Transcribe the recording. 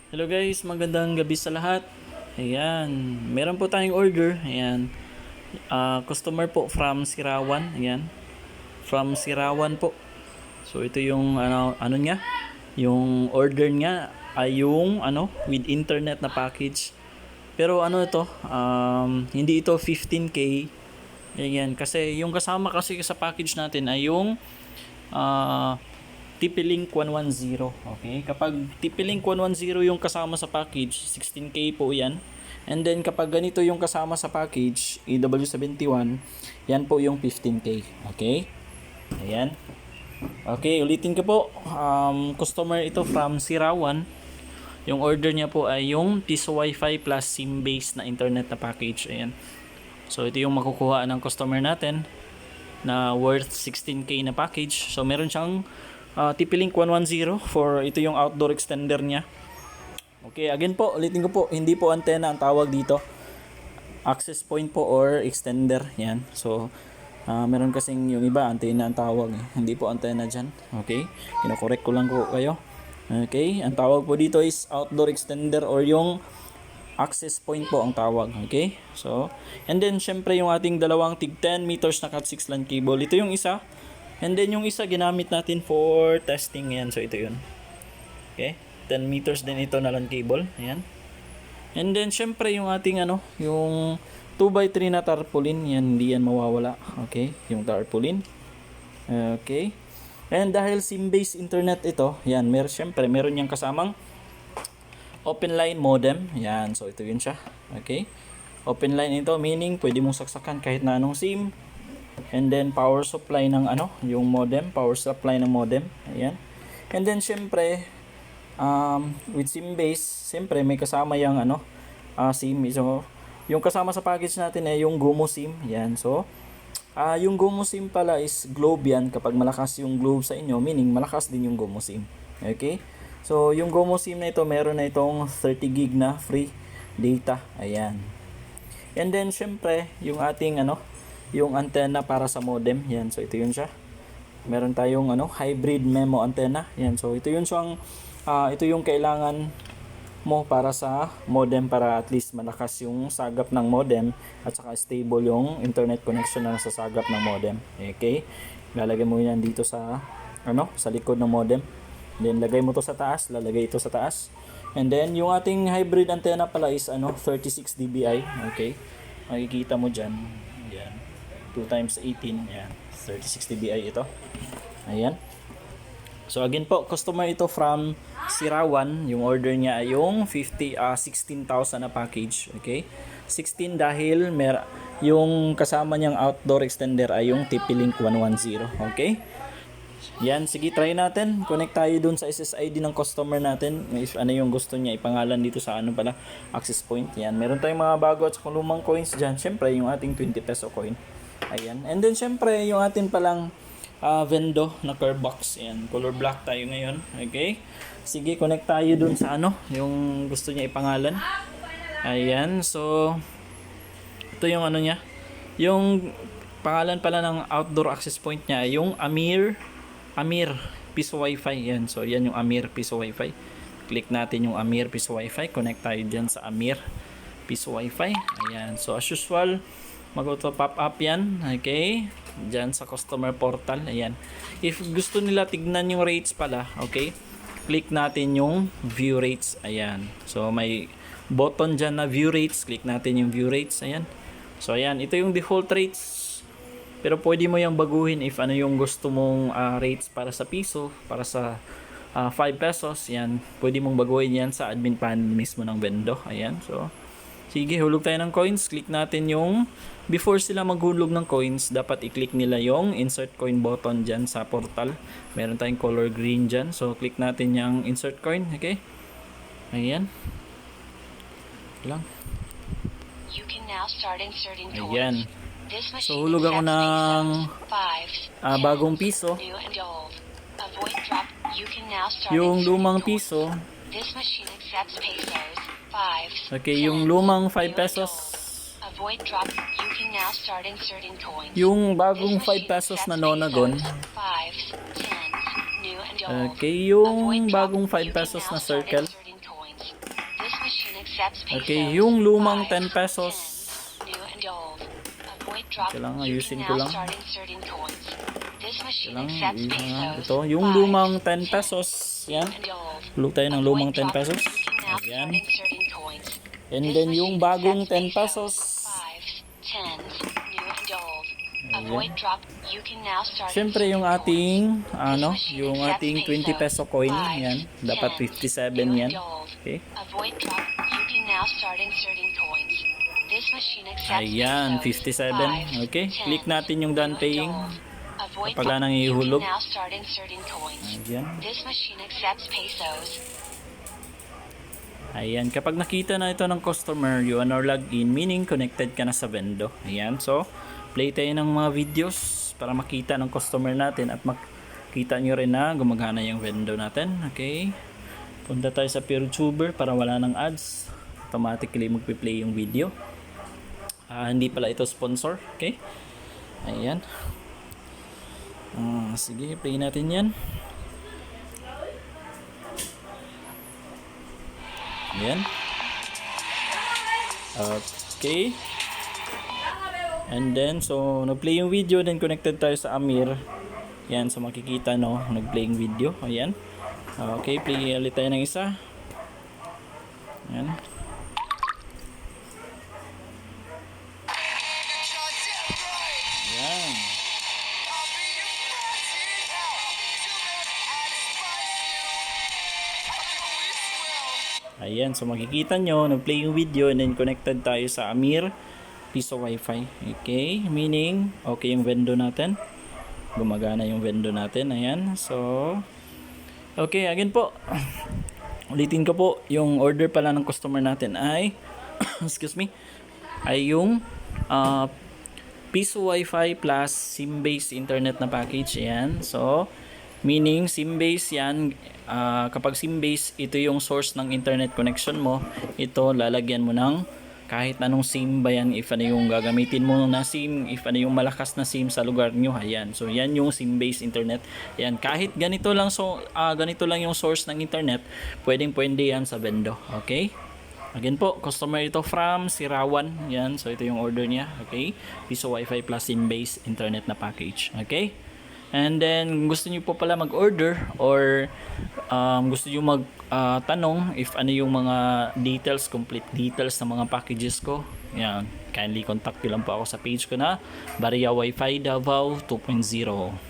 Hello guys, magandang gabi sa lahat. Ayan, meron po tayong order. Ayan, customer po from Sirawan. Ayan, from Sirawan po. So ito yung ano niya, yung order niya ay yung with internet na package. Pero ano ito, hindi ito 15K. Ayan, kasi yung kasama kasi sa package natin ay yung uh, TP-Link 110. Okay? Kapag TP-Link 110 yung kasama sa package, 16K po yan. And then kapag ganito yung kasama sa package, EW71, yan po yung 15K. Okay? Ayan. Okay, ulitin ko po. Customer ito from Sirawan. Yung order niya po ay yung Piso Wi-Fi plus SIM-based na internet na package. Ayan. So ito yung makukuha ng customer natin na worth 16K na package. So meron siyang TP-Link 110 for ito yung outdoor extender niya. Okay, again po, ulitin ko po, hindi po antenna ang tawag dito. Access point po or extender. Yan. So, meron kasing yung iba, antenna ang tawag. Hindi po antenna dyan. Okay, kinokorek ko lang po kayo. Okay, ang tawag po dito is outdoor extender or yung access point po ang tawag. Okay, so, and then syempre yung ating dalawang tig 10 meters na Cat6 LAN cable. Ito yung isa. And then yung isa ginamit natin for testing yan. So ito yun. Okay. 10 meters din ito na LAN cable. Ayan. And then syempre yung ating yung 2x3 na tarpaulin. Yan, hindi yan mawawala. Okay. Yung tarpaulin. Okay. And dahil SIM-based internet ito, yan, syempre meron niyang kasamang open line modem. Yan. So ito yun siya. Okay. Open line ito meaning pwede mong saksakan kahit na anong SIM. And then power supply ng yung modem, power supply ng modem. Ayan. And then syempre with SIM base, syempre may kasama yung SIM. So yung kasama sa package natin ay yung Gomo SIM. Ayan. So yung Gomo SIM pala is Globe yan. Kapag malakas yung Globe sa inyo, meaning malakas din yung Gomo SIM. Okay? So yung Gomo SIM na ito, meron na itong 30 gig na free data. Ayan. And then syempre, yung ating yung antenna para sa modem. Yan, so ito yun siya. Meron tayong hybrid MIMO antenna. Yan, so ito yun siyang ito yung kailangan mo para sa modem para at least malakas yung sagap ng modem at saka stable yung internet connection na sa sagap ng modem. Okay? Lalagay mo yan dito sa sa likod ng modem. Then lagay mo to sa taas, lalagay ito sa taas. And then yung ating hybrid antenna pala is 36 dBi. Okay? Makikita mo diyan. Yan. 2 times 18, yan, 36 dBi ito. Ayan. So again po, customer ito from Sirawan. Yung order niya ay yung 16,000 na package. Okay? 16 dahil yung kasama niyang outdoor extender ay yung TP-Link 110. Okay? Yan, sige, try natin. Connect tayo dun sa SSID ng customer natin. If ano yung gusto niya ipangalan dito sa access point. Yan, meron tayong mga bago at lumang coins dyan. Siyempre, yung ating 20 peso coin. Ayan. And then syempre yung atin palang Vendo na curve box. Ayan. Color black tayo ngayon. Okay. Sige, connect tayo dun sa yung gusto niya ipangalan. Ayan. So ito yung niya. Yung pangalan pala ng outdoor access point niya yung Amir Piso Wi-Fi. Ayan. So yan yung Amir Piso Wi-Fi. Click natin yung Amir Piso Wi-Fi. Connect tayo dyan sa Amir Piso Wi-Fi. Ayan. So as usual, mag-auto-pop up yan. Okay? Diyan sa customer portal. Ayan. If gusto nila tignan yung rates pala, okay? Click natin yung view rates. Ayan. So, may button dyan na view rates. Click natin yung view rates. Ayan. So, ayan. Ito yung default rates. Pero pwede mo yung baguhin if ano yung gusto mong rates para sa piso, para sa 5 pesos. Ayan. Pwede mong baguhin yan sa admin panel mismo ng Vendo. Ayan. So, sige, hulog tayo ng coins. Click natin yung, before sila maghulog ng coins, dapat i-click nila yung insert coin button dyan sa portal. Meron tayong color green dyan. So, click natin yung insert coin. Okay? Ayan. Lang. Ayan. So, hulog ako ng bagong piso. Yung lumang piso. Okay, yung lumang 5 pesos. Yung bagong 5 pesos na Nonagon. Okay, yung bagong 5 pesos na circle. Okay, yung lumang 10 pesos. New and old. Avoid drop. Kailangan You ayusin can ko now lang. start inserting coins. This machine Kailangan accepts pesos. ito, yung lumang 10 pesos. Yan. And old. Hulog tayo ng lumang 10 pesos. You can now Ayan. start inserting coins. And This then yung machine bagong accepts 10 pesos. Fives, tens, new and old. Ayan. Avoid drop. You can now start Siyempre yung inserting ating yung ating 20 peso coin, yan, dapat 57 yan. Okay? Avoid drop. You can now start inserting coins. This machine accepts Ayan, pesos, 57. Okay? fives, Click natin yung done new and paying. old. Avoid Kapag drop. nang You ihulog. can now start inserting coins. Ayan. This machine accepts pesos. Ayan, kapag nakita na ito ng customer, you are now logged in, meaning connected ka na sa Vendo. Ayan, so play tayo ng mga videos para makita ng customer natin at makita nyo rin na gumagana yung Vendo natin. Okay, punta tayo sa PeerTuber para wala ng ads, automatically magpi-play yung video. Hindi pala ito sponsor. Okay, ayan. Sige, play natin yan. Ayan. Okay. And then, so, nag-play yung video, then connected tayo sa Amir. Yan, so makikita, no, nag-play yung video. Ayan. Okay, play ulit tayo ng isa. Ayan. Ayan. Ayan, so makikita nyo, nag-play yung video and then connected tayo sa Amir Piso Wi-Fi. Okay, meaning, okay yung Vendo natin. Gumagana yung Vendo natin. Ayan, so, okay, again po. Ulitin ko po, yung order pala ng customer natin ay, excuse me, ay yung Piso Wi-Fi plus SIM-based internet na package. Ayan, so, meaning SIM-based yan. Kapag SIM-based, ito yung source ng internet connection mo. Ito, lalagyan mo ng kahit anong SIM ba yan, if ano yung gagamitin mo na SIM, if ano yung malakas na SIM sa lugar nyo. Ayan, so yan yung SIM-based internet. Ayan, kahit ganito lang, so, ganito lang yung source ng internet, pwede yan sa Vendo. Okay? Again po, customer ito from Sirawan. Yan, so ito yung order niya. Okay? Piso Wi-Fi plus SIM-based internet na package. Okay? And then, gusto niyo po pala mag-order or gusto niyo mag-tanong if ano yung mga details, complete details ng mga packages ko. Yan, kindly contact nyo lang po ako sa page ko na Barya Wi-Fi Davao 2.0.